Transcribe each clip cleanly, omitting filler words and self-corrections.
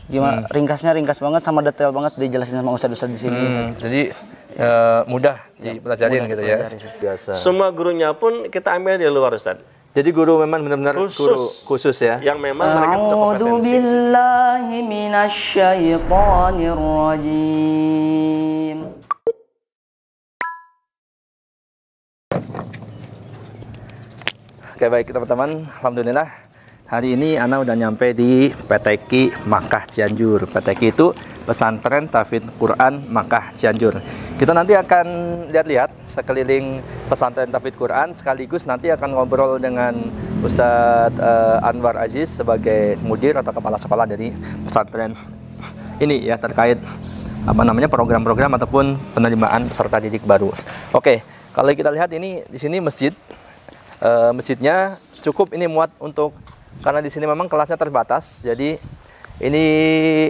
Gimana ringkas banget sama detail banget dijelasin sama ustadz-ustadz di sini. Jadi mudah dipelajarin gitu ya. Biasa. Semua gurunya pun kita ambil di luar, Ustaz. Jadi guru memang benar-benar guru khusus ya. Yang memang mereka punya kompetensi. A'udzubillahi minasyaitonir rajim. Oke, baik teman-teman, alhamdulillah hari ini Ana udah nyampe di PTQ Makkah Cianjur. PTQ itu Pesantren Tahfidz Quran Makkah Cianjur. Kita nanti akan lihat-lihat sekeliling pesantren Tahfidz Quran, sekaligus nanti akan ngobrol dengan Ustadz Anwar Aziz sebagai mudir atau kepala sekolah dari pesantren ini ya, terkait program-program ataupun penerimaan peserta didik baru. Oke, kalau kita lihat ini di sini masjid. Masjidnya cukup ini muat untuk, karena di sini memang kelasnya terbatas, jadi ini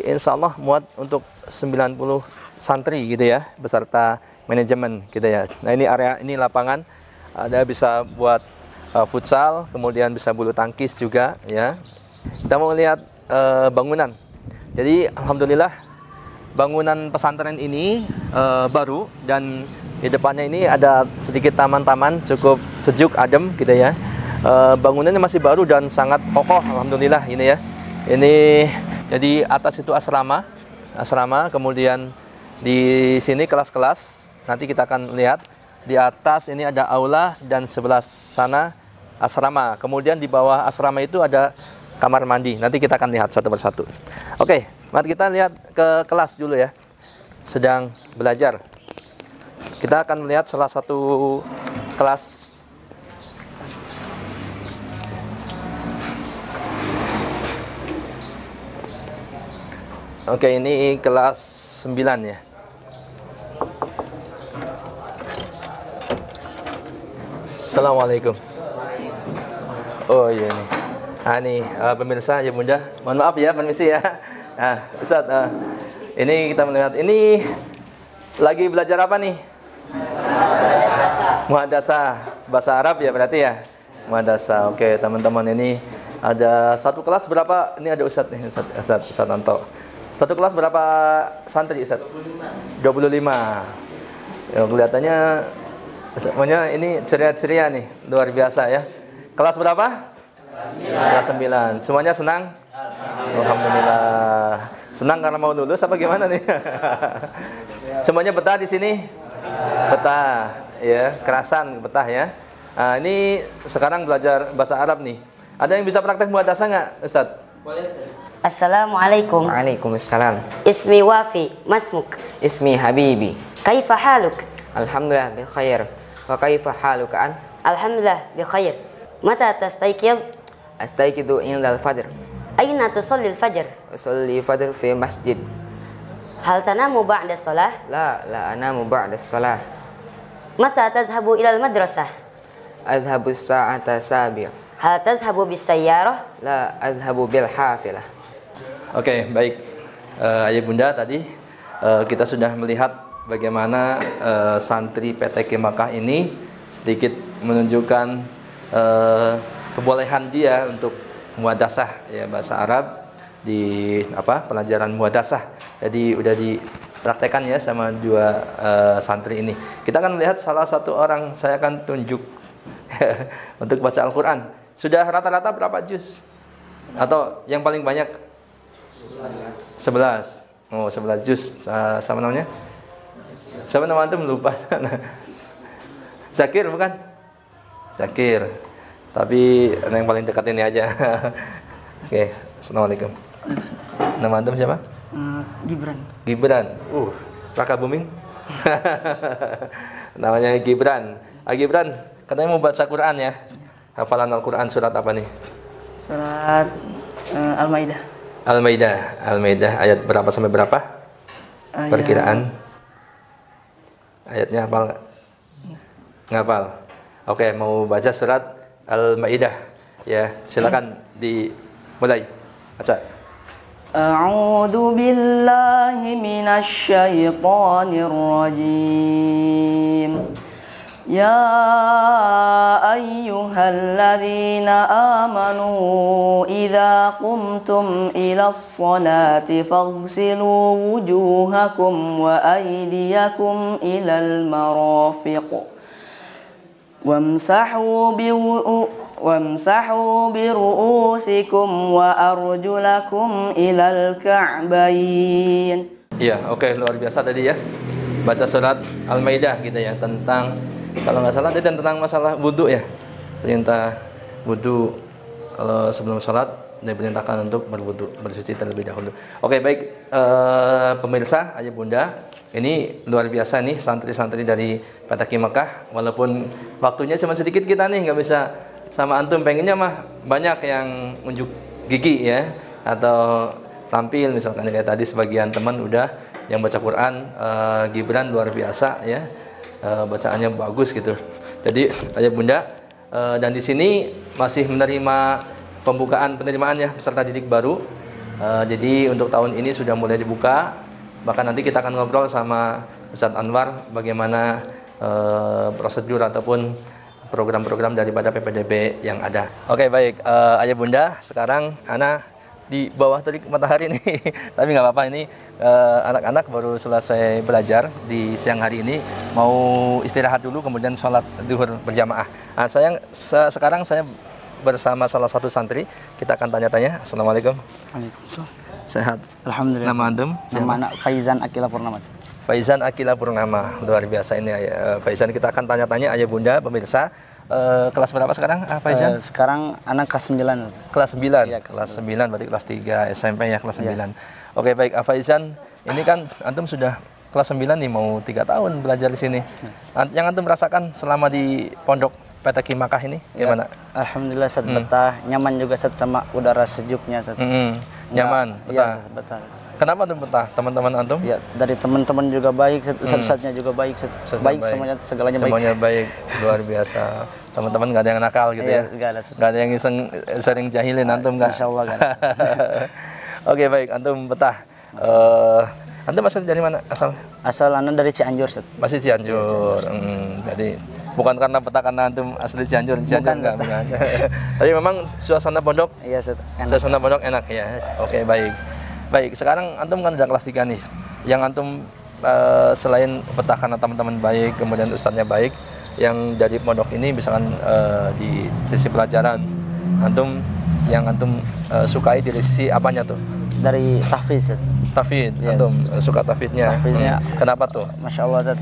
insya Allah muat untuk 90 santri gitu ya, beserta manajemen gitu ya. Nah ini area, ini lapangan, ada bisa buat futsal, kemudian bisa bulu tangkis juga ya. Kita mau lihat bangunan. Jadi alhamdulillah bangunan pesantren ini baru, dan di depannya ini ada sedikit taman-taman, cukup sejuk, adem gitu ya. Bangunannya masih baru dan sangat kokoh, alhamdulillah ini ya. Ini jadi atas itu asrama, kemudian di sini kelas-kelas. Nanti kita akan lihat di atas ini ada aula dan sebelah sana asrama. Kemudian di bawah asrama itu ada kamar mandi. Nanti kita akan lihat satu persatu. Oke, mari kita lihat ke kelas dulu ya. Sedang belajar. Kita akan melihat salah satu kelas. Oke, ini kelas 9 ya. Assalamualaikum. Oh iya nih. Ini pemirsa ya Bunda. Mohon maaf ya, permisi ya. Ustadz, ini kita melihat, ini lagi belajar apa nih? Muhadasah, bahasa Arab ya berarti ya. Muhadasah. Oke, teman-teman, ini ada satu kelas berapa? Ini ada Ustadz nih, Ustadz Anto. Satu kelas berapa santri, Ustadz? 25. Ya, kelihatannya semuanya ini ceria-ceria nih, luar biasa ya. Kelas berapa? 9. Kelas 9. Semuanya senang? Alhamdulillah. Senang karena mau lulus apa gimana nih? Semuanya betah di sini? Betah, ya, kerasan betah ya. Nah, ini sekarang belajar bahasa Arab nih. Ada yang bisa praktek muhadasah nggak, Ustadz? Boleh, Ustadz. Assalamualaikum. Waalaikumsalam. Ismi Wafi, masmuk? Ismi Habibi. Kaifa haluk? Alhamdulillah bi khair. Wa kaifa haluka ant? Alhamdulillah bi khair. Mata tastayqidh? Astayqidu indal fajr. Aina tusalli al-fajr? Usalli fajr fi masjid. Hal tanamu ba'da salah? La anamu ba'da salah. Mata tadhhabu ila al-madrasah? Adhabu sa'ata sabi'. Hal tadhhabu bis sayyarah? La adhabu bil hafilah. Oke, baik. Ayah Bunda, tadi kita sudah melihat bagaimana santri PTQ Makkah ini sedikit menunjukkan kebolehan dia untuk muhadasah ya, bahasa Arab di pelajaran muhadasah. Jadi udah dipraktekkan ya sama dua santri ini. Kita akan melihat salah satu orang, saya akan tunjuk untuk baca Al-Quran. Sudah rata-rata berapa juz? Atau yang paling banyak? 11. Oh, 11 juz. Sama namanya? Siapa nama antum? Lupa. Zakir bukan? Zakir. Tapi yang paling dekat ini aja. Oke, assalamualaikum. Nama antum siapa? Gibran. Gibran. Raka Buming. Namanya Gibran. Gibran, katanya mau baca Quran ya. Hafalan Al-Quran surat apa nih? Surat Al-Maidah. Al-Maidah ayat berapa sampai berapa? Perkiraan. Ayatnya hafal nggak? Nggak hafal. Oke, mau baca surat Al-Maidah. Ya, silakan dimulai. Baca. A'udzu billahi minasy syaithanir rajim. يا أيها الذين آمنوا إذا قمتم إلى الصلاة فاغسلوا وجوهكم وأيديكم إلى المرافق وامسحوا برؤوسكم وأرجلكم إلى الكعبين. Iya, oke, luar biasa tadi ya. Baca surat Al-Maidah gitu ya, tentang, kalau nggak salah, dia tentang masalah wudhu ya. Perintah wudhu, kalau sebelum sholat diperintahkan untuk berwudhu, bersuci terlebih dahulu. Oke, baik, pemirsa, ayah bunda, ini luar biasa nih santri-santri dari PTQ Makkah. Walaupun waktunya cuma sedikit kita nih, nggak bisa sama antum, pengennya mah banyak yang unjuk gigi ya, atau tampil misalkan kayak tadi sebagian teman udah yang baca Quran, Gibran luar biasa ya, bacaannya bagus gitu. Jadi ayah bunda, dan di sini masih menerima penerimaan ya peserta didik baru. Jadi untuk tahun ini sudah mulai dibuka, bahkan nanti kita akan ngobrol sama Ustadz Anwar bagaimana prosedur ataupun program-program daripada PPDB yang ada. Oke, baik, ayah bunda, sekarang ana di bawah terik matahari nih, tapi nggak apa-apa, ini anak-anak baru selesai belajar di siang hari ini, mau istirahat dulu kemudian sholat zuhur berjamaah. Nah, sekarang saya bersama salah satu santri, kita akan tanya-tanya. Assalamualaikum. Waalaikumsalam. Sehat? Alhamdulillah. Nama antum? Nama anak Faizan Akila Purnama. Faizan Akila Purnama, luar biasa ini Faizan. Kita akan tanya-tanya ayah bunda, pemirsa. Kelas berapa sekarang Faizan? Sekarang anak kelas 9. Kelas 9? Iya, kelas 9 berarti kelas 3 SMP ya, kelas 9. Yes. Oke, baik Faizan, ini kan antum sudah kelas 9 nih, mau 3 tahun belajar di sini. Yang antum rasakan selama di pondok PTQ Makkah ini gimana? Ya, alhamdulillah Ustaz, betah, nyaman juga Ustaz, sama udara sejuknya Ustaz. Nyaman, betah. Iya, betah. Kenapa antum betah? Teman-teman antum? Ya, dari teman-teman juga baik, Ustaz-ustaznya juga baik, baik semuanya, segalanya baik. Semuanya baik, luar biasa. Teman-teman nggak ada yang nakal gitu ya? Nggak ada. Nggak ada yang sering jahilin antum nggak? Insya Allah nggak ada. Oke, baik, antum betah. Antum asal dari mana asal? Asal anu dari Cianjur Ustaz. Masih Cianjur. Jadi bukan karena betah karena antum asli Cianjur, Bukan. bukan. Tapi memang suasana pondok, Iya Ustaz, enak. suasana pondok enak ya. Oke, baik. Baik, sekarang antum kan udah kelas 3 nih. Yang antum selain betah karena teman-teman baik, kemudian ustadznya baik, yang dari pondok ini misalkan di sisi pelajaran, yang antum sukai dari sisi apanya tuh? Dari tahfiz Ustaz. Tahfidz, Iya. antum suka tahfidznya. Tahfidznya. Kenapa tuh? Masya Allah Ustaz.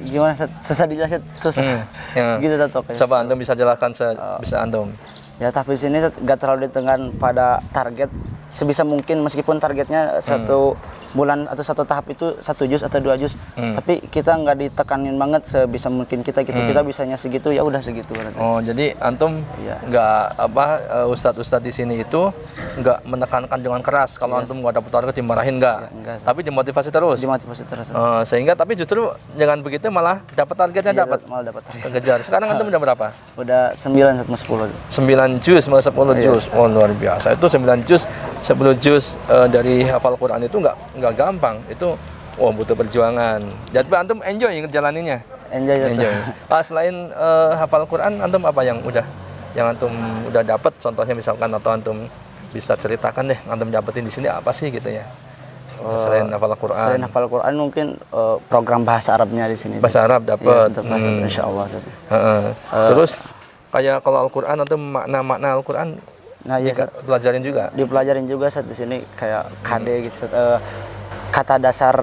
Gimana Ustaz? Susah dijelasin, susah. Ya. Gitu Ustaz pokoknya. Coba antum bisa jelaskan bisa antum. Ya, tahfiz ini gak terlalu ditekan pada target, sebisa mungkin meskipun targetnya satu bulan atau satu tahap itu 1 juz atau 2 juz, tapi kita nggak ditekanin banget, sebisa mungkin kita gitu. Kita bisanya segitu, ya udah segitu berarti. Oh, jadi antum Iya. nggak ustadz-ustadz di sini itu nggak menekankan dengan keras kalau antum nggak dapat target dimarahin nggak, Enggak. tapi dimotivasi terus. Dimotivasi terus. Sehingga tapi justru jangan begitu malah dapat targetnya, Iya, dapat malah dapat target. kejar. Sekarang antum udah berapa? Udah 9 sama 10. 9 juz sama 10 juz. Oh, luar biasa. Itu 9 juz, 10 juz dari hafal Quran itu nggak gampang. Itu butuh perjuangan. Jadi antum enjoy ngejalaninnya. Enjoy. Selain hafal Quran, antum apa yang antum udah dapat? Contohnya misalkan, atau antum bisa ceritakan deh, antum dapetin di sini apa sih gitu ya? Selain hafal Quran. Selain hafal Quran mungkin program bahasa Arabnya di sini. Bahasa Arab Iya, dapat. untuk bahasa Arab, insya Allah. Terus kayak kalau Al-Quran, antum makna Al-Quran Nah, iya, pelajarin juga. dipelajarin juga Ustaz di sini kayak KD gitu Ustaz. Kata dasar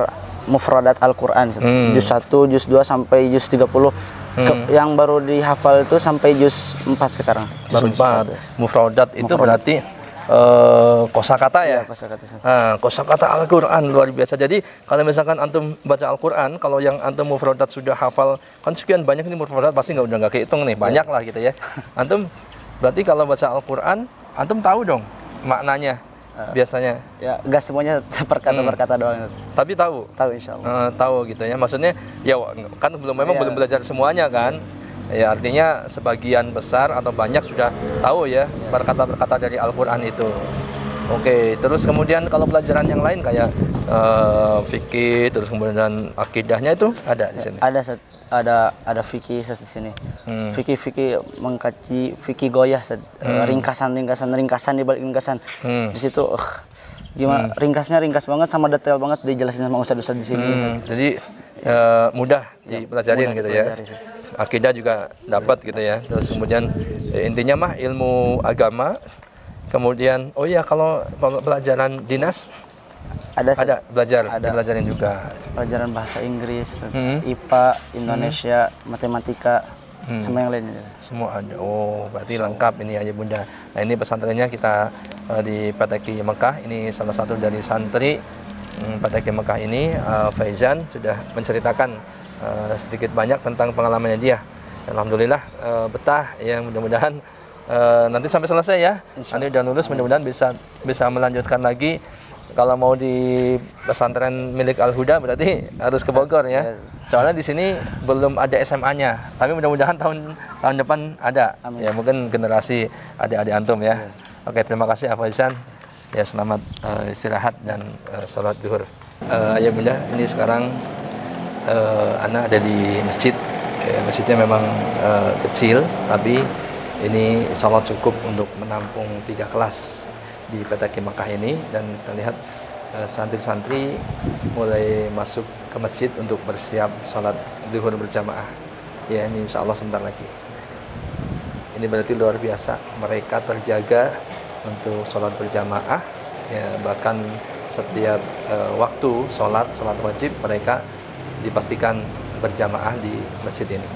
mufradat Al-Qur'an juz 1, juz 2 sampai juz 30. Yang baru dihafal itu sampai juz 4 sekarang. Juz 4. Mufradat itu berarti kosakata ya? Iya, kosakata. Kosakata Al-Quran luar biasa. Jadi kalau misalkan antum baca Al-Quran, kalau yang antum mufradat sudah hafal, kan sekian banyak ini mufradat, pasti udah nggak kehitung nih, banyak lah gitu ya. Antum berarti kalau baca Al-Quran, antum tahu dong maknanya biasanya. Ya, enggak semuanya perkata doang. Tapi tahu. Tahu insyaallah. Tahu gitu ya. Maksudnya ya kan belum belajar semuanya kan. Ya artinya sebagian besar atau banyak sudah tahu ya perkata-perkata dari Al-Qur'an itu. Oke, terus kemudian kalau pelajaran yang lain kayak fikih, terus kemudian akidahnya itu ada di sini. Ada Ustaz. Ada fikih Ustaz di sini. Fikih mengkaji fikih goyah Ustaz. Ringkasan di balik ringkasan. Di situ gimana ringkas banget sama detail banget dijelasin sama ustaz-ustaz di sini. Jadi mudah dipelajarin gitu ya. Akidah juga dapat gitu ya. Terus kemudian intinya mah ilmu agama. Kemudian kalau pelajaran dinas ada belajarin juga. Pelajaran bahasa Inggris, IPA, Indonesia, matematika, sama yang lainnya. Semua ada. Oh, berarti lengkap ini Ayah Bunda. Nah, ini pesantrennya kita di PTQ Mekah. Ini salah satu dari santri PTQ Mekah ini, Faizan, sudah menceritakan sedikit banyak tentang pengalamannya dia. Alhamdulillah betah ya, mudah-mudahan nanti sampai selesai ya. Nanti udah lulus, mudah-mudahan bisa melanjutkan lagi. Kalau mau di pesantren milik Al-Huda berarti harus ke Bogor ya. Soalnya di sini belum ada SMA-nya. Tapi mudah-mudahan tahun depan ada. Amin. Ya mungkin generasi adik-adik antum ya. Oke, terima kasih Faizan. Ya selamat istirahat dan sholat zuhur. Ayah Bunda, ini sekarang anak ada di masjid. Masjidnya memang kecil, tapi ini insya Allah cukup untuk menampung 3 kelas di PTQ Mekah ini, dan kita lihat santri-santri mulai masuk ke masjid untuk bersiap sholat zuhur berjamaah. Ya, ini insya Allah sebentar lagi. Ini berarti luar biasa, mereka terjaga untuk sholat berjamaah. Ya, bahkan setiap waktu sholat wajib mereka dipastikan berjamaah di masjid ini.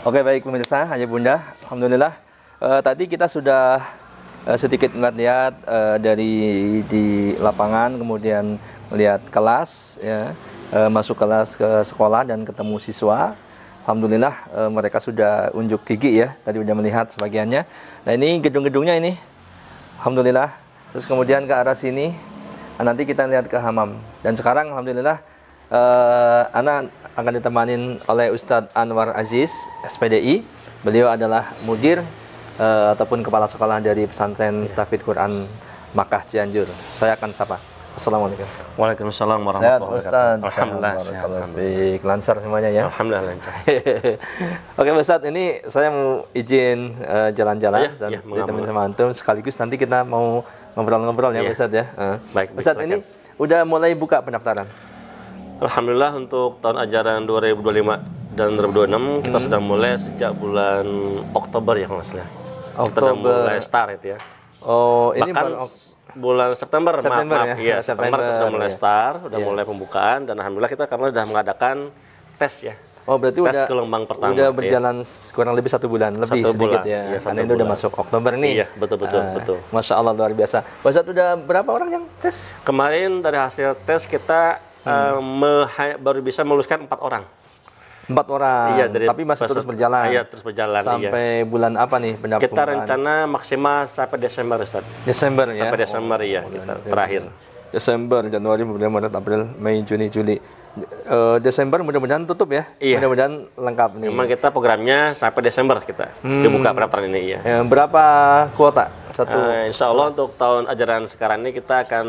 Oke, baik pemirsa, Ayah Bunda, alhamdulillah tadi kita sudah sedikit melihat dari di lapangan, kemudian melihat kelas ya, masuk kelas ke sekolah dan ketemu siswa. Alhamdulillah mereka sudah unjuk gigi ya, tadi sudah melihat sebagiannya. Nah, ini gedung-gedungnya ini, alhamdulillah. Terus kemudian ke arah sini, nanti kita lihat ke hamam. Dan sekarang alhamdulillah anak akan ditemanin oleh Ustadz Anwar Aziz, SPDI. Beliau adalah mudir ataupun kepala sekolah dari pesantren Tahfidz Quran Makkah Cianjur. Saya akan sapa. Assalamualaikum. Waalaikumsalam warahmatullahi wabarakatuh. Alhamdulillah. Lancar semuanya ya. Alhamdulillah lancar. Oke Ustadz, ini saya mau izin jalan-jalan dan ditemenin sama antum. Sekaligus nanti kita mau ngobrol-ngobrol ya Ustadz ya. Baik, Ustadz, ini udah mulai buka pendaftaran? Alhamdulillah untuk tahun ajaran 2025 dan 2026 kita sudah mulai sejak bulan Oktober ya kalau nggak salah. Kita sudah mulai start ya. Oh, ini bahkan bulan September maaf, ya? September kita sudah mulai start, sudah mulai pembukaan, dan alhamdulillah kita karena sudah mengadakan tes ya. Oh, berarti tes udah gelombang pertama. Udah berjalan kurang lebih 1 bulan lebih sedikit ya. Karena itu udah masuk Oktober nih. Iya, betul. Masya Allah, luar biasa. Ustadz, udah berapa orang yang tes? Kemarin dari hasil tes kita baru bisa meluluskan 4 orang. 4 orang. Iya, tapi masih terus berjalan. Iya, terus berjalan. Sampai bulan apa nih pendaftaran? Kita rencana maksimal sampai Desember, Ustaz. Desember ya. Sampai Desember ya, kita terakhir. Desember, Januari, Februari, Maret, April, Mei, Juni, Juli. Desember mudah-mudahan tutup ya. Iya. Mudah-mudahan lengkap nih. Memang kita programnya sampai Desember kita dibuka pendaftaran ini ya. Berapa kuota? Insya Allah untuk tahun ajaran sekarang ini kita akan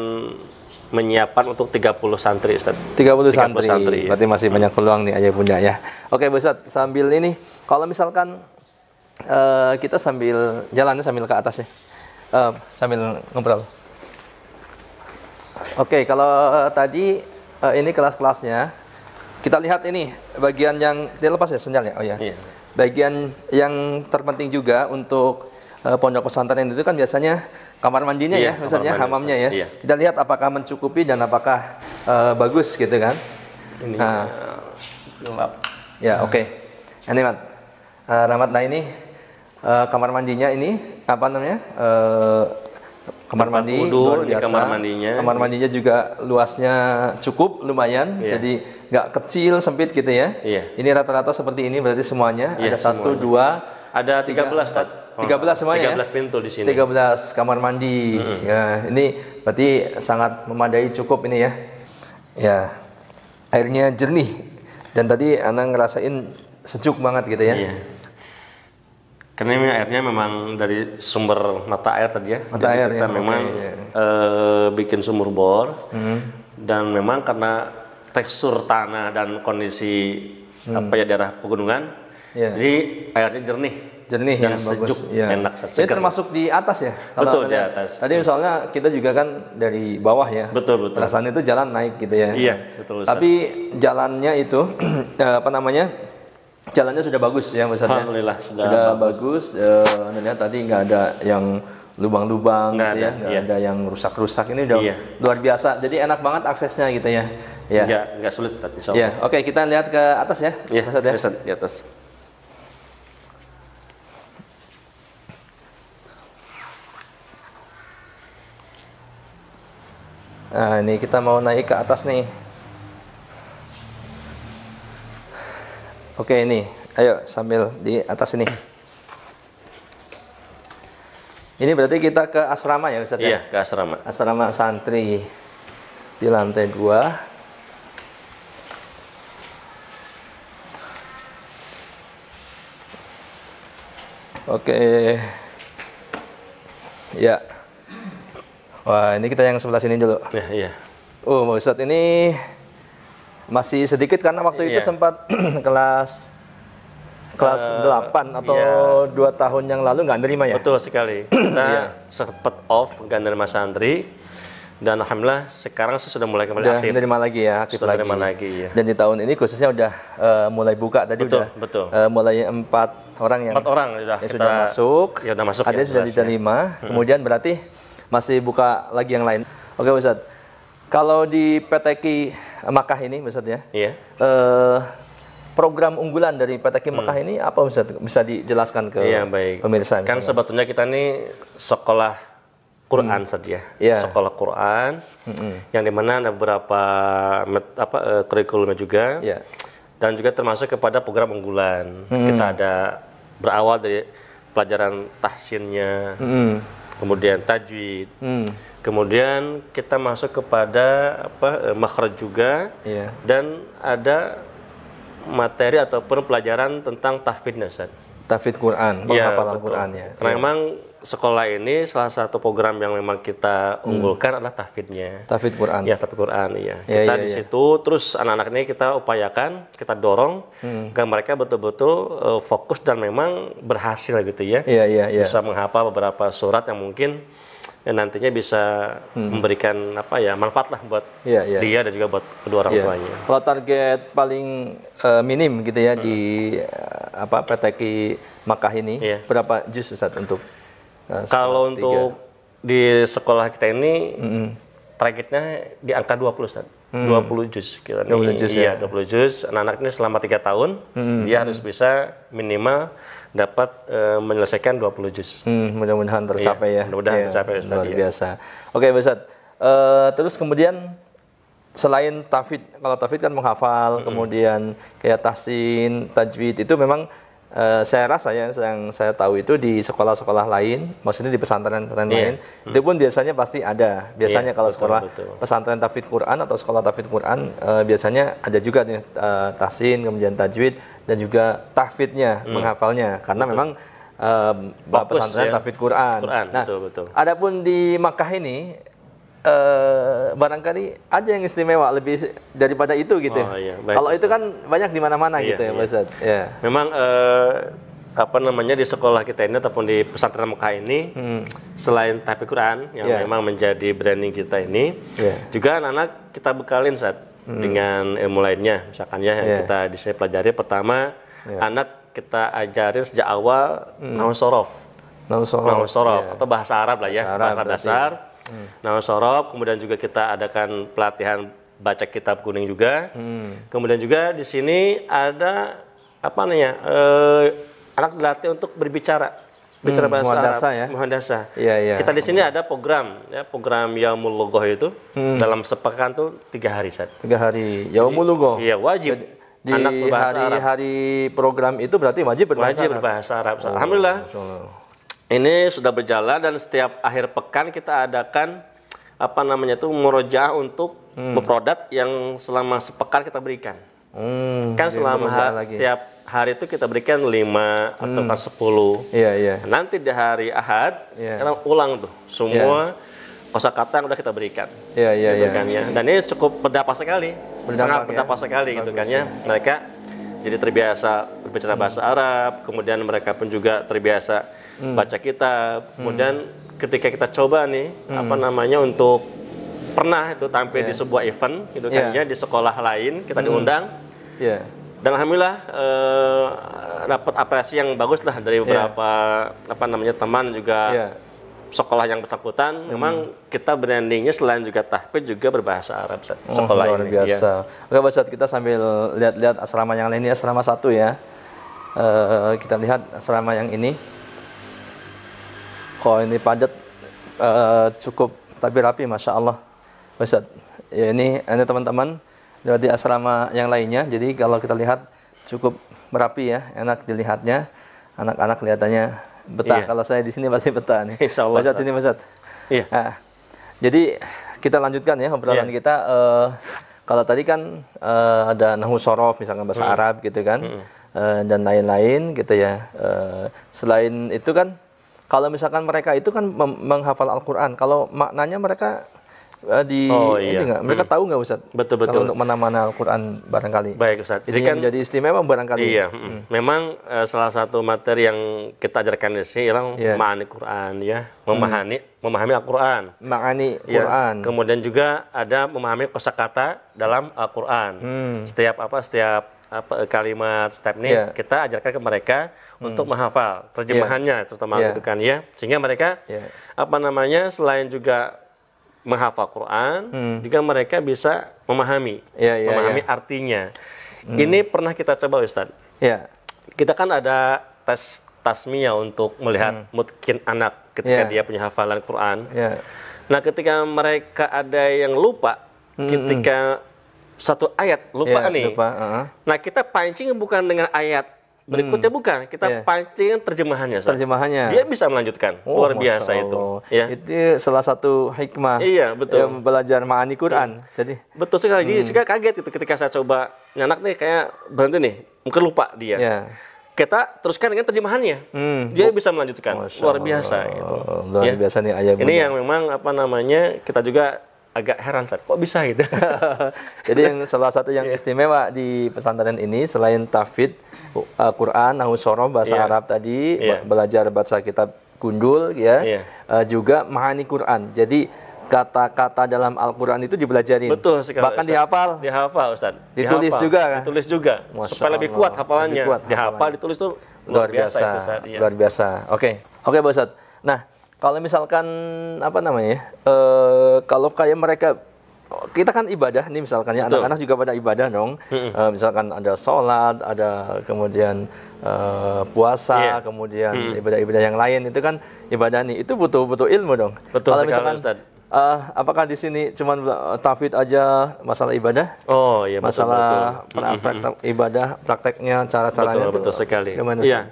menyiapkan untuk 30 santri Ustaz. 30 santri. Ya. Berarti masih banyak peluang nih Ayah Bunda ya. Oke Ustaz, sambil ini kalau misalkan kita sambil jalan sambil ke atas ya. Sambil ngobrol. Oke, kalau tadi ini kelas-kelasnya kita lihat ini bagian yang dilepas ya sinyalnya. Oh ya. Iya. Bagian yang terpenting juga untuk pondok pesantren itu kan biasanya kamar mandinya ya, misalnya hamamnya ya. Iya. Kita lihat apakah mencukupi dan apakah bagus gitu kan. Ini gelap. Ya, oke. Ini Mat. Rahmat, nah ini kamar mandinya ini apa namanya? Kamar mandi luar biasa. Kamar mandinya. Kamar mandinya juga luasnya cukup lumayan. Iya. Jadi nggak kecil sempit gitu ya. Iya. Ini rata-rata seperti ini berarti semuanya ada 1, 2, ada 13 Ustaz. 13 semuanya 13 pintu di sini. 13 kamar mandi. Ya, ini berarti sangat memadai, cukup ini ya. Ya. Airnya jernih. Dan tadi Ana ngerasain sejuk banget gitu ya. Iya. Karena ini airnya memang dari sumber mata air tadi ya. Mata Jadi air kita ya, memang bikin sumur bor dan memang karena tekstur tanah dan kondisi apa ya daerah pegunungan, jadi airnya jernih. Jernih dan ya, sejuk, bagus. Ya. enak, Ini segar. termasuk di atas ya? Betul, Anda di lihat. atas. Tadi misalnya kita juga kan dari bawah ya. Betul. Rasanya itu jalan naik gitu ya. Iya, betul. Ustaz. Tapi jalannya itu apa namanya? Jalannya sudah bagus ya Ustaz ya. Alhamdulillah sudah bagus. Anda lihat tadi nggak ada yang lubang-lubang Nggak gitu ya, ada, nggak iya. ada yang rusak-rusak. Ini udah Iya. luar biasa. Jadi enak banget aksesnya gitu ya. Ya. Nggak sulit, insya Allah. Ya, oke kita lihat ke atas ya. Iya, Ustaz ya. Ustaz, di atas. Nah, ini kita mau naik ke atas nih. Oke, ini. Ayo sambil di atas ini. Ini berarti kita ke asrama ya Ustaz ya? Iya, ke asrama. Asrama santri di lantai 2. Oke. Ya. Wah, ini kita yang sebelah sini dulu. Iya. Oh, Pak Ustadz, ini masih sedikit karena waktu itu Iya. sempat kelas 8 atau 2 tahun yang lalu nggak nerima ya? Betul sekali. Kita sempat off nggak nerima santri dan alhamdulillah sekarang sudah mulai kembali Udah aktif. nerima lagi ya, aktif Sudah lagi. nerima lagi, ya. Dan di tahun ini khususnya udah mulai buka tadi Betul, udah betul. mulai 4 orang yang 4 orang sudah yang kita sudah masuk. Ya udah masuk. Ada ya, sudah jelas, diterima. Kemudian berarti masih buka lagi yang lain. Oke, Ustadz. Kalau di PTQ Makkah ini, Ustadz ya. Iya. Program unggulan dari PTQ Makkah ini apa Ustadz? Bisa dijelaskan ke Iya, baik. pemirsa? Kan misalnya? sebetulnya kita nih sekolah Quran saja. Iya. Sekolah Quran yang dimana ada beberapa kurikulumnya juga. Iya. Dan juga termasuk kepada program unggulan. Kita ada berawal dari pelajaran tahsinnya, kemudian tajwid, kemudian kita masuk kepada makhraj juga, Iya. dan ada materi ataupun pelajaran tentang tahfidz, Ustaz. Tahfidz Quran, Iya, penghafalan betul. Quran ya. Karena memang sekolah ini salah satu program yang memang kita unggulkan adalah tahfidznya. Tahfidz Quran. Ya, tahfidz Quran, iya. Ya, Kita ya, di ya. situ terus anak-anak ini kita upayakan, kita dorong agar mereka betul-betul fokus dan memang berhasil gitu ya. Iya, iya, iya. Bisa menghafal beberapa surat yang mungkin nantinya bisa memberikan manfaat lah buat Iya, iya. dia dan juga buat kedua orang Iya. tuanya. Kalau target paling minim gitu ya di PTQ Makkah ini, Iya. berapa juz Ustadz untuk Kalau kelas untuk di sekolah kita ini targetnya di angka 20 Ustaz. 20 juz kita 20 juz ya. 20 juz. Anak-anak ini selama 3 tahun dia harus bisa minimal dapat menyelesaikan 20 juz. Mudah-mudahan tercapai Iya, ya. mudah-mudahan Iya, tercapai, Ustadz, luar iya. biasa. Oke, Ustadz. Terus kemudian selain tahfidz, kalau tahfidz kan menghafal, kemudian kayak tahsin, tajwid itu memang saya rasa ya, yang saya tahu itu di sekolah-sekolah lain, maksudnya di pesantren-pesantren lain, itu pun biasanya pasti ada. Biasanya Iya, kalau betul, sekolah betul. pesantren tahfidz Quran atau sekolah tahfidz Quran biasanya ada juga nih tahsin, kemudian tajwid dan juga tahfidznya, menghafalnya, karena memang Fokus, pesantren ya. tahfidz Quran. Quran, Nah, betul. adapun di Makkah ini barangkali ada yang istimewa lebih daripada itu gitu. Oh, iya. Baik, Kalau itu kan banyak di mana-mana Iya, gitu ya, iya. Pak Ustadz. Ya. Memang di sekolah kita ini ataupun di pesantren Mekah ini selain tahfidz Quran yang Iya. memang menjadi branding kita ini, Iya. juga anak-anak kita bekalin dengan ilmu lainnya, misalkan ya yang Iya. kita di sini pelajari. Pertama, anak kita ajarin sejak awal nahwu sorof, Nahwu sorof ya. atau bahasa Arab lah ya, Bahasa Arab bahasa berarti. dasar. Nahwu sorof, kemudian juga kita adakan pelatihan baca kitab kuning juga. Kemudian juga di sini ada anak dilatih untuk berbicara bahasa muhadasah Arab, ya? muhadasah. Iya, iya. Kita di sini ada program Yaumul Lughoh itu dalam sepekan tuh 3 hari, Ustaz. 3 hari. Yaumul Lughoh. Iya, wajib. Di Anak berbahasa Arab. hari-hari program itu berarti wajib berbahasa Wajib Arab. berbahasa Arab. Alhamdulillah. Masya Allah. Ini sudah berjalan dan setiap akhir pekan kita adakan murojaah untuk produk yang selama sepekan kita berikan. Kan selama setiap hari itu kita berikan 5 atau kan 10. Iya, iya. Nanti di hari Ahad kita ulang tuh semua kosakata yang udah kita berikan. Iya, iya, gitu iya. kan ya. Dan ini cukup berdampak sekali. Sangat berdampak sekali gitu kan ya. Mereka jadi terbiasa berbicara bahasa Arab, kemudian mereka pun juga terbiasa baca kitab. Kemudian ketika kita coba nih apa namanya untuk pernah itu tampil di sebuah event gitu kan ya, di sekolah lain kita diundang. Dan alhamdulillah dapat apresiasi yang bagus lah dari beberapa apa namanya teman juga sekolah yang bersangkutan. Memang kita brandingnya selain juga tahfidz juga berbahasa Arab sekolah luar ini. biasa. Oke Pak Ustadz, kita sambil lihat-lihat asrama yang lain. Ini asrama 1 ya. Kita lihat asrama yang ini. Oh ini padat, cukup tapi rapi, masya Allah. Pak Ustadz, ya ini teman-teman di asrama yang lainnya. Jadi kalau kita lihat cukup merapi ya, enak dilihatnya. Anak-anak kelihatannya betah. Kalau saya di sini pasti betah nih. Insya Allah. Ustadz, sini Ustadz. Iya. Nah, jadi kita lanjutkan ya obrolan kita. Kalau tadi kan ada nahwu shorof misalkan bahasa Arab gitu kan, dan lain-lain gitu ya. Selain itu kan, kalau misalkan mereka itu kan menghafal Al-Quran, kalau maknanya mereka mereka tahu nggak Ustaz? Betul. Kalau untuk mana-mana Al-Quran barangkali. Baik Ustaz. Jadi kan menjadi istimewa barangkali. Iya. Memang salah satu materi yang kita ajarkan di sini ialah ma'ani Quran ya, memahami Al-Quran. Ma'ani Quran. Kemudian juga ada memahami kosakata dalam Al-Quran. Setiap kalimat, setiap ini kita ajarkan ke mereka untuk menghafal terjemahannya terutama gitu kan ya, sehingga mereka selain juga menghafal Quran, juga mereka bisa memahami artinya. Ini pernah kita coba Ustaz. Kita kan ada tes tasmiyah untuk melihat mungkin anak ketika dia punya hafalan Quran. Nah ketika mereka ada yang lupa, ketika satu ayat lupa nih. Nah kita pancing bukan dengan ayat berikutnya, bukan, kita pancing terjemahannya. Terjemahannya. Dia bisa melanjutkan. Luar biasa itu. Ya. Itu salah satu hikmah. Iya, betul. Yang belajar ma'ani Quran. Jadi betul sekali. Jadi juga kaget itu ketika saya coba anak nih kayak berhenti nih, mungkin lupa dia. Kita teruskan dengan terjemahannya. Dia bisa melanjutkan. Luar biasa gitu. Luar biasa nih ayat. Ini yang memang kita juga agak heran saat kok bisa gitu. Jadi yang salah satu yang istimewa di pesantren ini selain tahfidz Quran, nahwu shorof bahasa Arab tadi, belajar baca kitab gundul juga ma'ani Quran. Jadi kata-kata dalam Al-Quran itu dipelajarin. Betul sekali. Bahkan Ustaz. Dihafal Ustaz. Ditulis juga. Ditulis juga. Supaya lebih kuat hafalannya. Dihafal, ditulis tuh luar biasa itu, Ustaz. Luar biasa. Oke, Pak Ustadz. Nah, kalau misalkan kalau kayak mereka, kita kan ibadah nih misalkan ya, anak-anak juga pada ibadah dong. Misalkan ada sholat, ada kemudian puasa, kemudian ibadah-ibadah yang lain itu kan ibadah nih. Itu butuh ilmu dong. Betul kalau sekali, misalkan Ustaz. Apakah di sini cuma tahfidz aja masalah ibadah? Oh iya, betul, masalah praktek ibadah, prakteknya, cara-caranya. Betul sekali. Gimana, iya.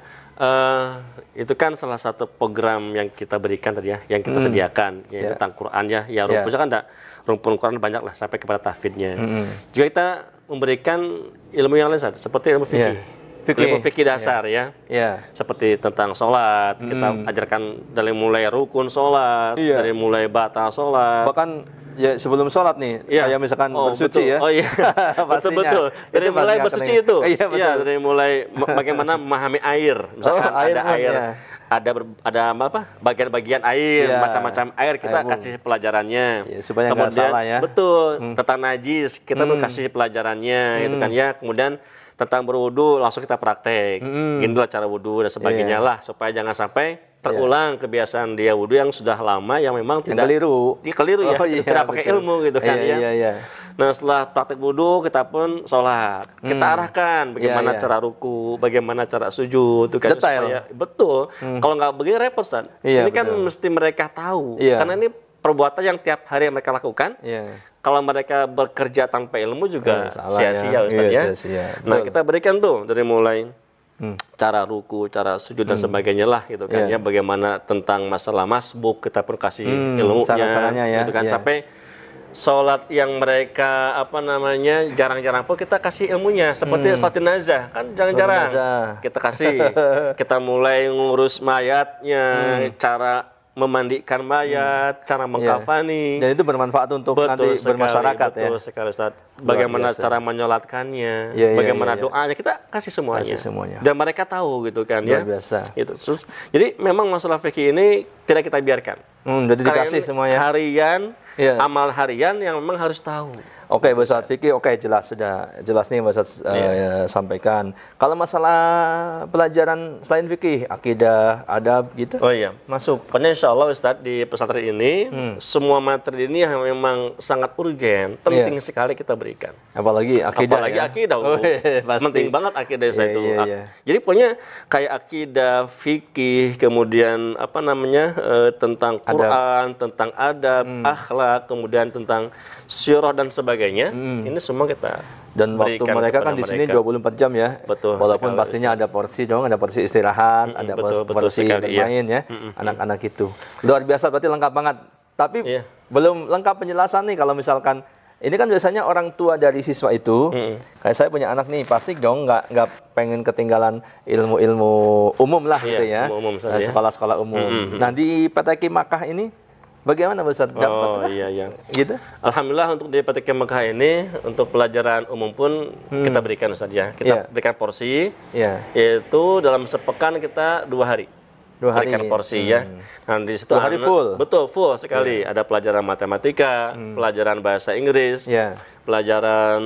Itu kan salah satu program yang kita berikan tadi ya, yang kita sediakan yaitu tentang Quran ya. Ya rumpun kan ada rumpun Quran banyak lah sampai kepada tahfidznya. Juga kita memberikan ilmu yang lain seperti ilmu fikih. Ilmu fikih dasar ya. Seperti tentang sholat, kita ajarkan dari mulai rukun sholat, dari mulai batal sholat. Bahkan ya sebelum sholat nih, kayak misalkan bersuci betul. ya. Oh iya, betul. Dari mulai bersuci itu. Iya, dari mulai bagaimana memahami air. Misalkan ada air, ada bagian-bagian air, macam-macam air kita kasih pelajarannya. Supaya nggak salah ya. Betul. Tentang najis kita pun kasih pelajarannya, gitu kan ya. Kemudian tentang berwudu langsung kita praktek. Ginilah cara wudu dan sebagainya lah, supaya jangan sampai terulang kebiasaan dia wudu yang sudah lama yang memang tidak keliru ya, tidak pakai ilmu gitu kan ya. Nah setelah praktek wudu kita pun sholat, kita arahkan bagaimana cara ruku, bagaimana cara sujud, itu kan supaya betul. Kalau nggak begini repot Ustaz. Ini kan mesti mereka tahu, karena ini perbuatan yang tiap hari mereka lakukan. Kalau mereka bekerja tanpa ilmu juga sia-sia Ustaz ya. Nah kita berikan tuh dari mulai cara ruku, cara sujud dan sebagainya lah gitu kan ya. Bagaimana tentang masalah masbuk kita pun kasih ilmunya cara-caranya ya, gitu kan sampai sholat yang mereka jarang-jarang pun kita kasih ilmunya, seperti sholat jenazah kan jarang-jarang kita kasih. Kita mulai ngurus mayatnya, cara memandikan mayat, cara mengkafani. Dan itu bermanfaat untuk nanti bermasyarakat ya. Betul sekali Ustaz. Bagaimana cara menyolatkannya, bagaimana doanya, kita kasih semuanya. Dan mereka tahu gitu kan. Luar biasa. Gitu. Jadi memang masalah fikih ini tidak kita biarkan. Jadi dikasih semuanya. Harian, amal harian yang memang harus tahu. Oke, Bu Ustadz fikih, sudah jelas nih Bu Ustadz sampaikan. Kalau masalah pelajaran selain fikih, akidah, adab gitu, masuk. Pokoknya insya Allah Ustadz di pesantren ini semua materi ini yang memang sangat urgen, penting sekali kita berikan. Apalagi akidah. Penting banget akidah saya itu. Jadi pokoknya kayak akidah, fikih, kemudian tentang Quran, tentang adab, akhlak, kemudian tentang syirah dan sebagainya. Ini semua kita dan waktu mereka kan di sini 24 jam ya. Betul. Walaupun pastinya ada porsi dong, ada porsi istirahat, ada porsi bermain ya. Anak-anak itu luar biasa, berarti lengkap banget. Tapi belum lengkap penjelasan nih kalau misalkan ini kan biasanya orang tua dari siswa itu, kayak saya punya anak nih, pasti dong nggak pengen ketinggalan ilmu-ilmu umum lah gitu ya. Sekolah-sekolah umum. Nah di PTQ Makkah ini bagaimana Ustaz? Gitu. Alhamdulillah untuk di PTQ Makkah ini untuk pelajaran umum pun kita berikan Ustaz ya. Kita berikan porsi. Yaitu dalam sepekan kita 2 hari. Berikan porsi ya. Nah di situ 2 hari full. Betul, full sekali. Ada pelajaran matematika, pelajaran bahasa Inggris, pelajaran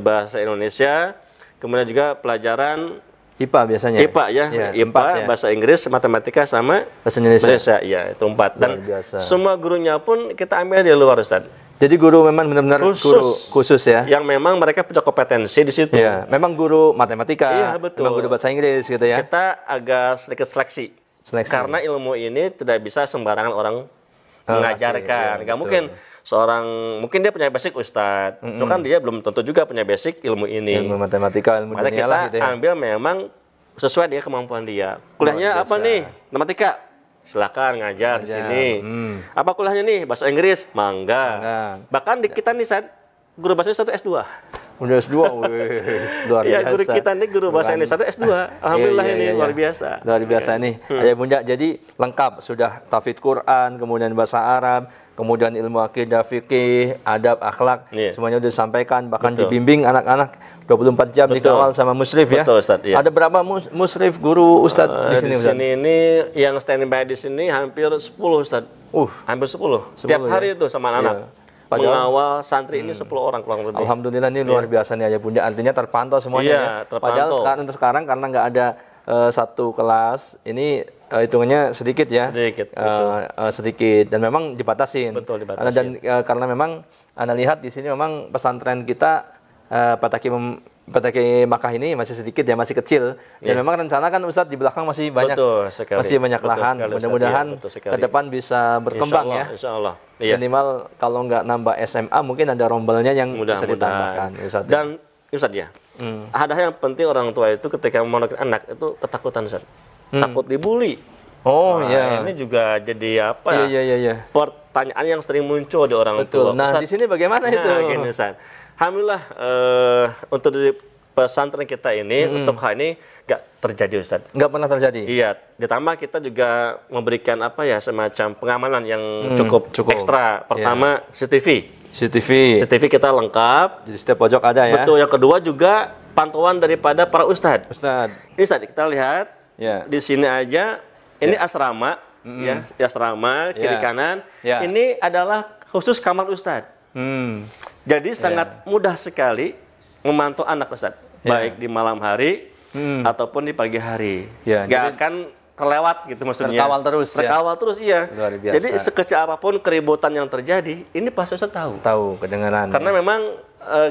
bahasa Indonesia, kemudian juga pelajaran IPA biasanya. IPA ya, IPA, bahasa Inggris, matematika sama bahasa Indonesia. Ya, itu 4. Dan semua gurunya pun kita ambil di luar Ustaz. Jadi guru memang benar-benar guru khusus ya. Yang memang mereka punya kompetensi di situ. Ya, memang guru matematika, memang guru bahasa Inggris gitu ya. Kita agak sedikit seleksi. Karena ilmu ini tidak bisa sembarangan orang mengajarkan. Nggak mungkin mungkin dia punya basic Ustadz, itu kan dia belum tentu juga punya basic ilmu ini. Ilmu matematika, ilmu dunia lah gitu ya. Kita ambil memang sesuai dengan kemampuan dia. Kuliahnya apa nih? Matematika. Silakan ngajar di sini. Apa kuliahnya nih? Bahasa Inggris? Mangga. Bahkan di kita nih guru bahasa Inggris 1 S2. Udah S2, luar biasa. Guru kita nih guru bahasa Inggris 1 S2. Alhamdulillah ini luar biasa. Luar biasa nih. Ayah Bunda, jadi lengkap sudah tahfidz Quran, kemudian bahasa Arab, kemudian ilmu akidah, fikih, adab, akhlak, semuanya sudah disampaikan, bahkan dibimbing anak-anak 24 jam dikawal sama musyrif ya. Betul, Ustaz, Ada berapa musyrif guru Ustadz di sini Ustadz? Di sini ini yang standby di sini hampir 10 Ustadz. Hampir 10. Tiap hari itu sama anak. Mengawal santri ini 10 orang kurang lebih. Alhamdulillah ini luar biasa nih Ayah Bunda, artinya terpantau semuanya. Terpantau. Padahal sekarang karena nggak ada satu kelas, ini hitungannya sedikit ya. Sedikit dan memang dibatasin. Betul, dibatasin. Dan karena memang Anda lihat di sini memang pesantren kita PTQ Makkah ini masih sedikit ya, masih kecil. Dan memang rencana kan Ustadz di belakang masih banyak, masih banyak lahan. Mudah-mudahan ke depan bisa berkembang ya. Insya Allah. Minimal kalau nggak nambah SMA mungkin ada rombelnya yang bisa ditambahkan. Dan Ustadz ya, ada yang penting orang tua itu ketika memondokkan anak itu ketakutan Ustadz. Takut dibully. Ini juga jadi apa? Pertanyaan yang sering muncul di orang tua. Nah, di sini bagaimana itu? Gini, Ustadz. Alhamdulillah untuk di pesantren kita ini untuk hal ini nggak terjadi Ustaz. Nggak pernah terjadi? Iya. Ditambah kita juga memberikan semacam pengamanan yang cukup ekstra. Pertama CCTV kita lengkap. Di setiap pojok ada ya? Betul. Yang kedua juga pantauan daripada para ustadz. Ini Ustaz kita lihat di sini aja ini asrama ya, asrama kiri kanan. Ini adalah khusus kamar ustadz. Jadi sangat mudah sekali memantau anak Ustaz, baik di malam hari ataupun di pagi hari. Nggak akan kelewat gitu maksudnya. Terkawal terus, iya. Luar biasa. Jadi sekecil apapun keributan yang terjadi, ini pasti Ustaz tahu. Kedengaran. Karena memang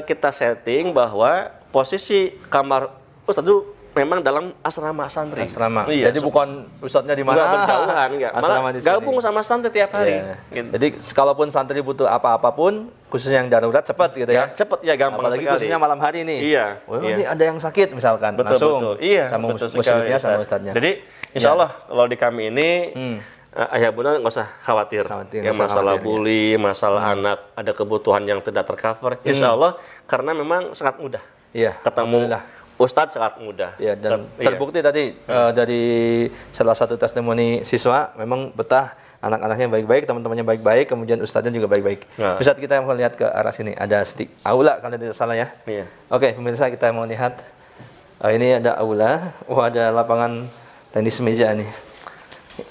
kita setting bahwa posisi kamar Ustaz itu memang dalam asrama santri. Iya, jadi bukan pusatnya di mana? Enggak berjauhan, enggak. Malah gabung sama santri tiap hari. Gitu. Jadi kalaupun santri butuh apa-apapun, khususnya yang darurat cepat gitu ya. Cepat ya, gampang apalagi sekali. Khususnya malam hari nih. Ini ada yang sakit misalkan, langsung sama musyrifnya sama ustadznya. Jadi insya Allah kalau di kami ini ayah bunda nggak usah khawatir. Ya masalah bully, masalah anak ada kebutuhan yang tidak tercover, insya Allah karena memang sangat mudah. Iya. Ketemu Ustadz sangat mudah. Ya, dan terbukti tadi dari salah satu testimoni siswa memang betah, anak-anaknya baik-baik, teman-temannya baik-baik, kemudian ustadznya juga baik-baik. Ustadz, kita mau lihat ke arah sini, ada aula kalau tidak salah ya. Iya. Oke, pemirsa, kita mau lihat. Ini ada aula, ada lapangan tenis meja nih.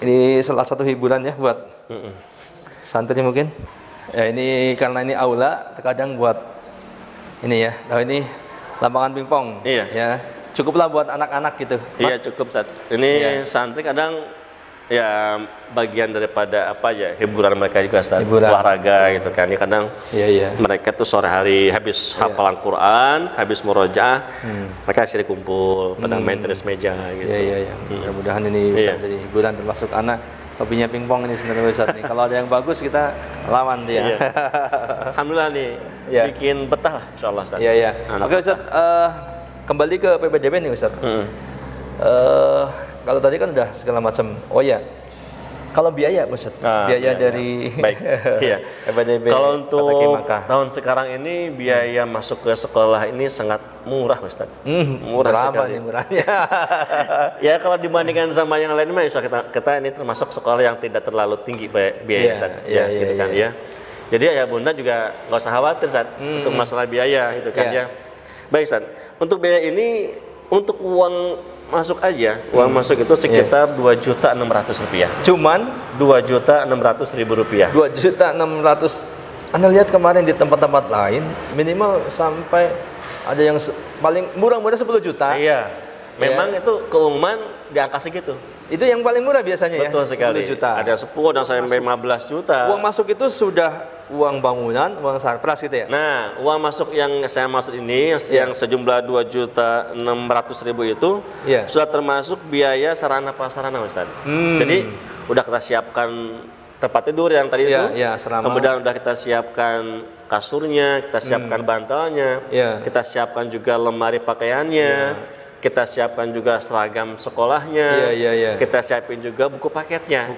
Ini salah satu hiburan ya buat santri mungkin. Ya, ini karena ini aula, terkadang buat ini ya. Nah, ini lapangan pingpong. Iya. Ya. Cukuplah buat anak-anak gitu. Iya, cukup, Ustaz. Ini santri kadang ya bagian daripada apa ya, hiburan mereka juga, Ustaz. Olahraga gitu kan. Ya, kadang mereka tuh sore hari habis hafalan Quran, habis murojaah, mereka sering kumpul pada main tenis meja gitu. Iya. Mudah-mudahan ini bisa jadi hiburan, termasuk anak hobinya pingpong ini sebenarnya, Ustaz nih. Kalau ada yang bagus kita lawan dia. Alhamdulillah nih, bikin betah lah insyaallah, Ustaz. Iya. Oke, Ustaz, kembali ke PPDB nih, Ustaz. Kalau tadi kan udah segala macam. Oh ya, kalau biaya, Ustaz, biaya dari PPDB. Kalau untuk tahun sekarang ini biaya masuk ke sekolah ini sangat murah, Ustaz. Murah sekali. Nih murahnya? Ya kalau dibandingkan sama yang lain, kita ini termasuk sekolah yang tidak terlalu tinggi biaya, Ustaz. Gitu kan ya. Jadi ayah bunda juga nggak usah khawatir, Ustaz, untuk masalah biaya gitu kan ya. Baik, Ustaz. Untuk biaya ini, untuk uang masuk aja, uang masuk itu sekitar 2.600.000 rupiah. Cuman 2.600.000 rupiah. 2.600.000. Anda lihat kemarin di tempat-tempat lain minimal sampai ada yang paling murah-murah 10 juta. Iya. Memang itu keumuman di angka segitu. Itu yang paling murah biasanya. Betul sekali. 10 juta. Ada 10 dan sampai 15 juta. Uang masuk itu sudah uang bangunan, uang sarpras gitu ya? Nah, uang masuk yang saya maksud ini yang sejumlah 2.600.000 itu sudah termasuk biaya sarana prasarana, Ustaz. Jadi udah kita siapkan tempat tidur yang tadi itu. Kemudian udah kita siapkan kasurnya, kita siapkan bantalnya, kita siapkan juga lemari pakaiannya. Kita siapkan juga seragam sekolahnya, kita siapin juga buku paketnya,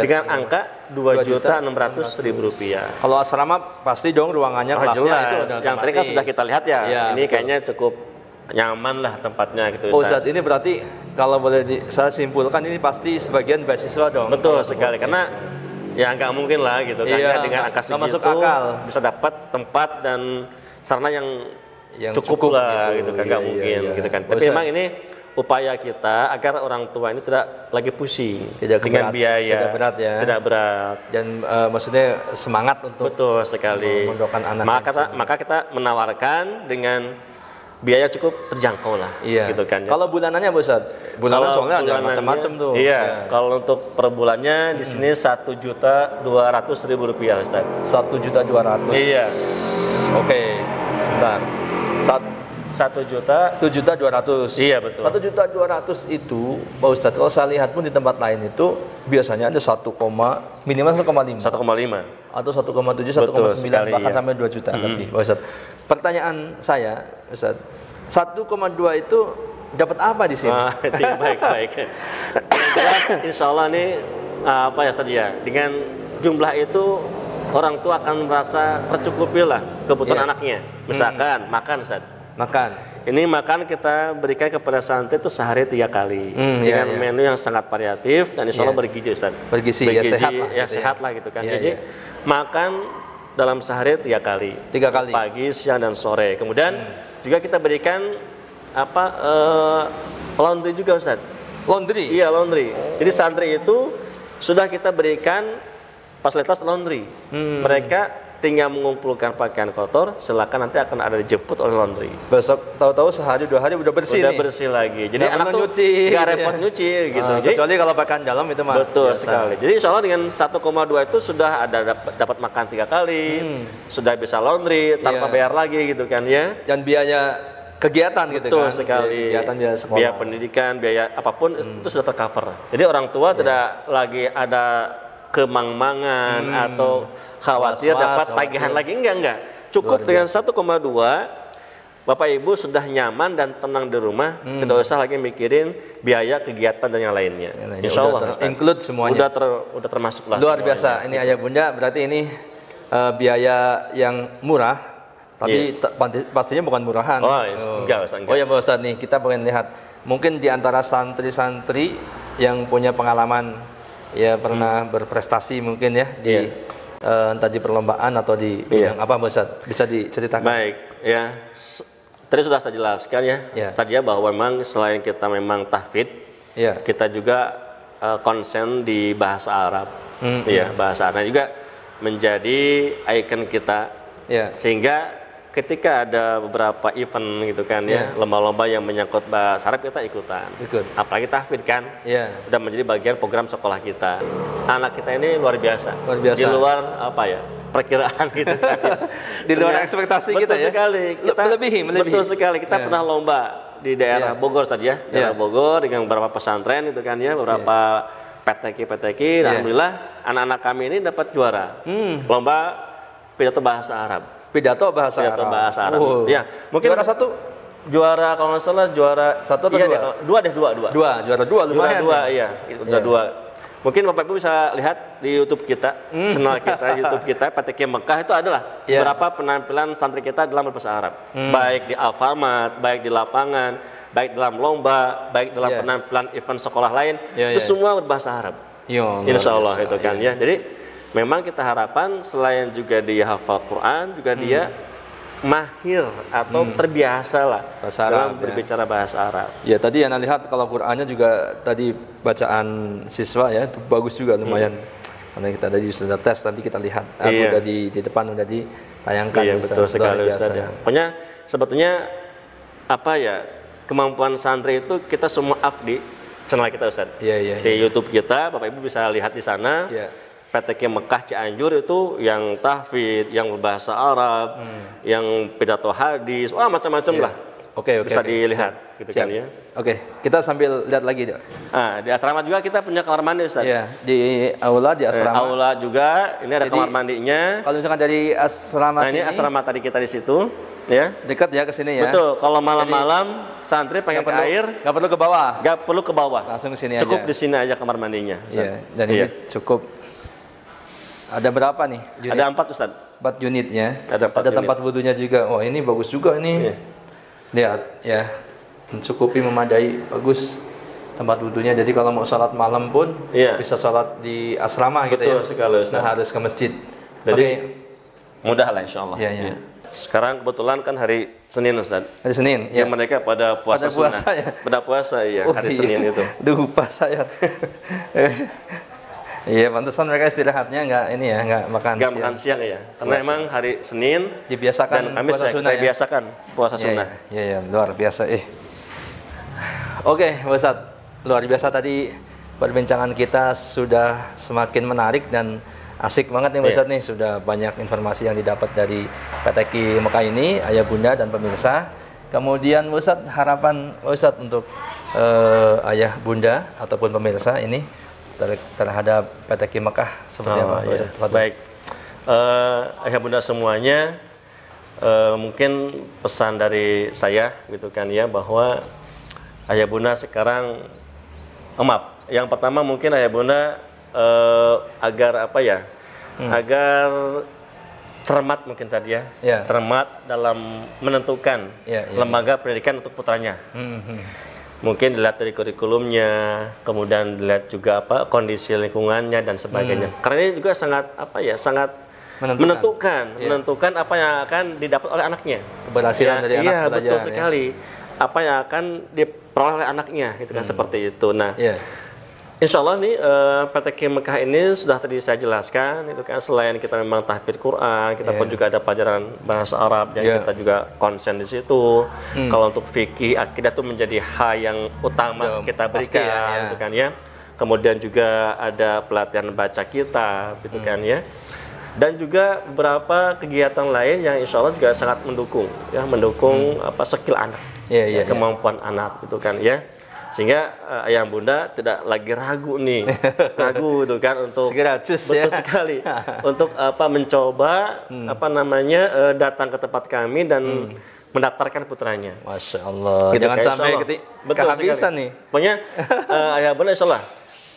dengan angka 2.600.000 rupiah. Kalau asrama pasti dong ruangannya kelasnya itu yang tadi kan sudah kita lihat ya, ini kayaknya cukup nyaman lah tempatnya gitu, Ustaz. Ini berarti kalau boleh saya simpulkan ini pasti sebagian beasiswa dong. Betul sekali, karena ya nggak mungkin lah gitu kan, dengan angka segitu bisa dapat tempat dan sarana yang cukup lah gitu kan, nggak mungkin gitu kan. Tapi memang ini upaya kita agar orang tua ini tidak lagi pusing dengan biaya, tidak berat dan maksudnya semangat untuk mendokteran anak. Maka kita menawarkan dengan biaya cukup terjangkau lah, gitu kan. Kalau bulanannya, Ustaz, bulanan soalnya ada macam-macam tuh. Kalau untuk per bulannya di sini 1.200.000 rupiah, Ustaz. 1.200.000. Iya. Oke, sebentar. 1.200.000. Iya, betul. 1.200.000 itu, Pak Ustadz, kalau saya lihat pun di tempat lain itu biasanya ada minimal 1,5 atau 1,7, 1,9 bahkan sampai 2 juta lebih, Pak Ustadz. Pertanyaan saya, Ustadz, 1,2 itu dapat apa di sini? Baik. Jelas, insya Allah nih apa ya tadi ya, dengan jumlah itu orang tua akan merasa tercukupi lah kebutuhan anaknya. Misalkan makan, Ustaz. Ini makan kita berikan kepada santri itu sehari 3 kali dengan menu yang sangat variatif dan insya Allah bergizi, Ustaz. Bergizi, sehat lah gitu kan. Jadi makan dalam sehari 3 kali. Pagi, siang dan sore. Kemudian juga kita berikan laundry juga, Ustaz. Laundry? Iya, laundry. Jadi santri itu sudah kita berikan fasilitas laundry. Mereka tinggal mengumpulkan pakaian kotor, silakan nanti akan ada dijemput oleh laundry. Besok tahu-tahu sehari 2 hari udah bersih nih. Bersih lagi. Jadi anak tuh nggak repot nyuci gitu. Kecuali kalau pakaian dalam itu mah. Betul sekali. Jadi insya Allah dengan 1,2 itu sudah ada dapat makan 3 kali, sudah bisa laundry tanpa bayar lagi gitu kan ya. Dan biaya kegiatan gitu kan. Betul sekali. Kegiatan biaya sekolah. Biaya pendidikan, biaya apapun itu sudah tercover. Jadi orang tua tidak lagi ada kemang-mangan atau khawatir dapat tagihan lagi, enggak. Cukup dengan 1,2 Bapak Ibu sudah nyaman dan tenang di rumah, tidak usah lagi mikirin biaya kegiatan dan yang lainnya. Insya Allah include semuanya. Udah termasuk lah. Luar biasa. Ini Ayah Bunda berarti ini biaya yang murah, tapi pastinya bukan murahan. Enggak. Oh ya Pak Ustadz, nih kita pengen lihat mungkin di antara santri-santri yang punya pengalaman ya pernah berprestasi mungkin ya di entah di perlombaan atau di bidang apa Pak Ustadz, bisa diceritakan? Baik, ya. Tadi sudah saya jelaskan saja bahwa memang selain kita memang tahfidz, kita juga konsen di bahasa Arab, bahasa Arab juga menjadi ikon kita, sehingga ketika ada beberapa event gitu kan lomba-lomba yang menyangkut bahasa Arab kita ikutan. Apalagi tahfidz kan, udah menjadi bagian program sekolah kita. Anak kita ini luar biasa. Di luar perkiraan gitu kan. Di luar ekspektasi kita ya. Sekali. Kita melebihi. Betul sekali. Kita pernah lomba di daerah Bogor tadi ya. Daerah Bogor dengan beberapa pesantren itu kan ya, beberapa PTK. Alhamdulillah anak-anak kami ini dapat juara. Lomba pidato bahasa Arab. Pidato bahasa Arab. Ya, mungkin juara satu. Juara kalau nggak salah juara satu atau dua? Juara dua lumayan. Udah dua. Mungkin Bapak Ibu bisa lihat di YouTube kita, channel kita, YouTube kita, PTK Mekah itu adalah beberapa penampilan santri kita dalam berbahasa Arab. Baik di Alfamart, baik di lapangan, baik dalam lomba, baik dalam penampilan event sekolah lain, itu semua berbahasa Arab. Insya Allah itu kan ya. Jadi memang kita harapkan selain juga dia hafal Quran, juga dia mahir atau terbiasa lah dalam berbicara bahasa Arab. Ya tadi Anda lihat kalau Qurannya juga tadi bacaan siswa ya itu bagus juga lumayan. Karena kita tadi sudah tes, nanti kita lihat udah di depan udah ditayangkan. Iya betul sekali Ustaz ya. Pokoknya sebetulnya kemampuan santri itu kita semua up di channel kita Ustaz. Di YouTube kita Bapak Ibu bisa lihat di sana. PTK Mekah Cianjur itu yang tahfidz, yang berbahasa Arab, yang pidato hadis, macam-macam lah. Bisa dilihat gitu kan ya. Kita sambil lihat lagi. Di asrama juga kita punya kamar mandi Ustaz. Di aula, di asrama. Aula juga, ini ada kamar mandinya. Kalau misalkan dari asrama ini asrama tadi kita di situ, ya. Dekat ya ke sini ya. Betul. Kalau malam-malam santri pengen ke air, nggak perlu ke bawah. Nggak perlu ke bawah. Langsung ke sini aja. Cukup di sini aja kamar mandinya. Dan ini cukup. Ada berapa nih? Unit? Ada 4 Ustaz. 4 unitnya. Ada tempat wudhunya juga. Wah ini bagus juga nih. Lihat ya, mencukupi, memadai, bagus tempat wudhunya. Jadi kalau mau sholat malam pun bisa sholat di asrama gitu ya. Betul sekali Ustaz. Nah, harus ke masjid. Jadi mudah lah insya Allah. Sekarang kebetulan kan hari Senin Ustaz. Hari Senin. Yang mereka pada puasa sunnah. Pada puasa hari Senin itu. Lupa saya. Iya, pantesan mereka istirahatnya nggak makan siang ya. Karena emang hari Senin dibiasakan dan Kamis kita biasakan puasa sunnah. Iya, luar biasa. Oke, Pak Ustadz, luar biasa tadi perbincangan kita sudah semakin menarik dan asik banget nih Pak Ustadz nih. Sudah banyak informasi yang didapat dari PTK Mekah ini, Ayah Bunda dan pemirsa. Kemudian Pak Ustadz, harapan Pak Ustadz untuk Ayah Bunda ataupun pemirsa ini terhadap PTK Mekah seperti apa? Baik, Ayah Bunda semuanya, mungkin pesan dari saya gitu kan ya, bahwa Ayah Bunda sekarang yang pertama mungkin Ayah Bunda agar agar cermat mungkin tadi ya, cermat dalam menentukan lembaga pendidikan untuk putranya. Mungkin dilihat dari kurikulumnya, kemudian dilihat juga kondisi lingkungannya dan sebagainya. Karena ini juga sangat sangat menentukan apa yang akan didapat oleh anaknya. Keberhasilan dari anak belajar. Iya, betul sekali. Apa yang akan diperoleh oleh anaknya, itu kan seperti itu. Nah, Insya Allah nih PTK Mekah ini sudah tadi saya jelaskan, itu kan selain kita memang tahfidz Quran, kita pun juga ada pelajaran bahasa Arab yang kita juga konsen di situ. Kalau untuk fikih, akidah itu menjadi hal yang utama kita berikan, gitu kan ya. Kemudian juga ada pelatihan baca kitab, gitu kan ya. Dan juga beberapa kegiatan lain yang insya Allah juga sangat mendukung, skill anak, kemampuan anak, gitu kan ya. Sehingga Ayah Bunda tidak lagi ragu itu kan untuk segera cus sekali untuk mencoba datang ke tempat kami dan mendaftarkan putranya. Masya Allah. Gitu, Jangan sampai kehabisan nih. Pokoknya ayah bunda insya Allah.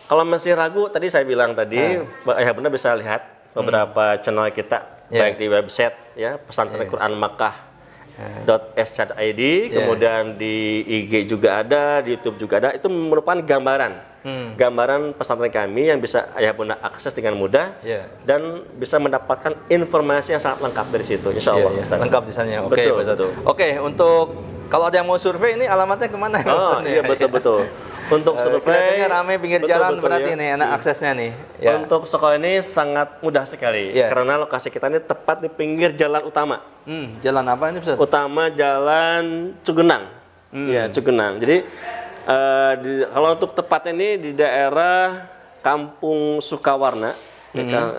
Kalau masih ragu, tadi saya bilang tadi, ayah bunda bisa lihat beberapa channel kita, baik di website ya Pesantren Quran Makkah.id, kemudian di IG juga ada, di YouTube juga ada. Itu merupakan gambaran pesantren kami yang bisa ayah bunda akses dengan mudah dan bisa mendapatkan informasi yang sangat lengkap dari situ, insya Allah. Lengkap di sana. Oke, Oke, untuk kalau ada yang mau survei ini alamatnya kemana? Oh iya betul. Untuk survei ramai pinggir jalan berarti nih enak aksesnya nih. Ya. Untuk sekolah ini sangat mudah sekali karena lokasi kita ini tepat di pinggir jalan utama. Jalan apa ini, Ustaz? Utama Jalan Cugenang. Ya, Cugenang. Jadi kalau untuk tepatnya ini di daerah Kampung Sukawarna,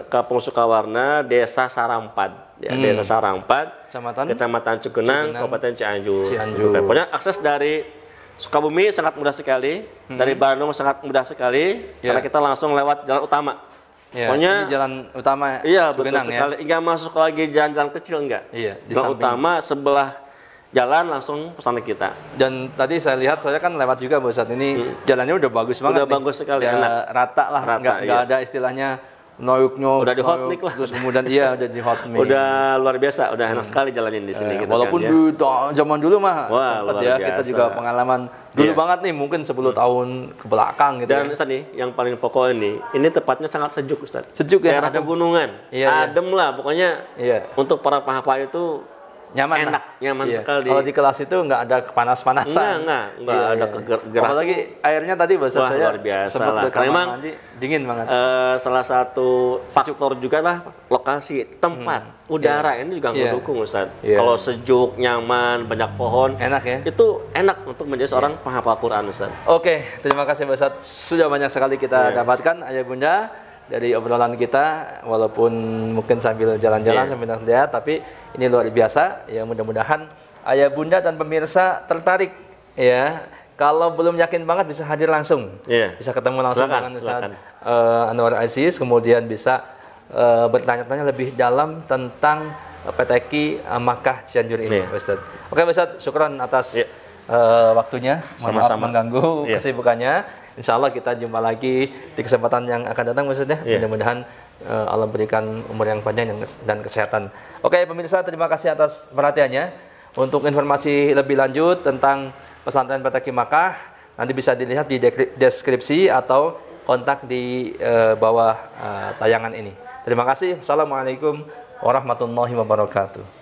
Kampung Sukawarna, Desa Sarampad, Desa Sarampad, Kecamatan Cugenang, Kabupaten Cianjur. Pokoknya akses dari Sukabumi sangat mudah sekali, dari Bandung sangat mudah sekali, karena kita langsung lewat jalan utama. Pokoknya ini jalan utama. Iya betul sekali. Enggak masuk lagi jalan-jalan kecil enggak. Jalan utama sebelah jalan langsung pesantren kita. Dan tadi saya lihat, saya kan lewat juga Pak Ustadz, ini jalannya udah bagus banget. Udah bagus sekali, enak. Rata lah, nggak ada istilahnya noyuk-noyuk. Udah di hot mix lah. Terus kemudian udah di hot mix. Udah luar biasa, udah enak sekali jalannya di sini. Gitu walaupun kan, di zaman dulu mah sempat ya, kita biasa. juga pengalaman dulu banget nih, mungkin 10 tahun ke belakang gitu. Dan Ustaz nih, yang paling pokok ini tepatnya sangat sejuk Ustaz. Sejuk ya? Daerah pegunungan, adem lah pokoknya. Untuk para penghafal itu nyaman, nyaman sekali. Kalau di kelas itu nggak ada kepanas-panasan. Nggak ada kegerakan. Apalagi airnya tadi bahasa saya luar biasa sempat lah. ke kamar Memang mandi, dingin banget. Salah satu faktor juga lah lokasi, tempat, udara ini juga mendukung Ustaz. Kalau sejuk, nyaman, banyak pohon, enak ya. Itu enak untuk menjadi seorang penghafal Quran Ustaz. Oke, terima kasih Pak Ustadz. Sudah banyak sekali kita dapatkan ayah bunda dari obrolan kita, walaupun mungkin sambil jalan-jalan sambil lihat, tapi ini luar biasa ya. Mudah-mudahan ayah bunda dan pemirsa tertarik ya. Kalau belum yakin banget bisa hadir langsung, bisa ketemu langsung dengan Ustaz Anwar Aziz, kemudian bisa bertanya-tanya lebih dalam tentang PTQ Makkah Cianjur ini, Ustaz. Oke Ustaz, syukran atas waktunya. Maaf mengganggu kesibukannya. Insya Allah kita jumpa lagi di kesempatan yang akan datang maksudnya. Mudah-mudahan Allah berikan umur yang panjang dan kesehatan. Oke pemirsa, terima kasih atas perhatiannya. Untuk informasi lebih lanjut tentang pesantren PTQ Makkah, nanti bisa dilihat di deskripsi atau kontak di bawah tayangan ini. Terima kasih. Assalamualaikum warahmatullahi wabarakatuh.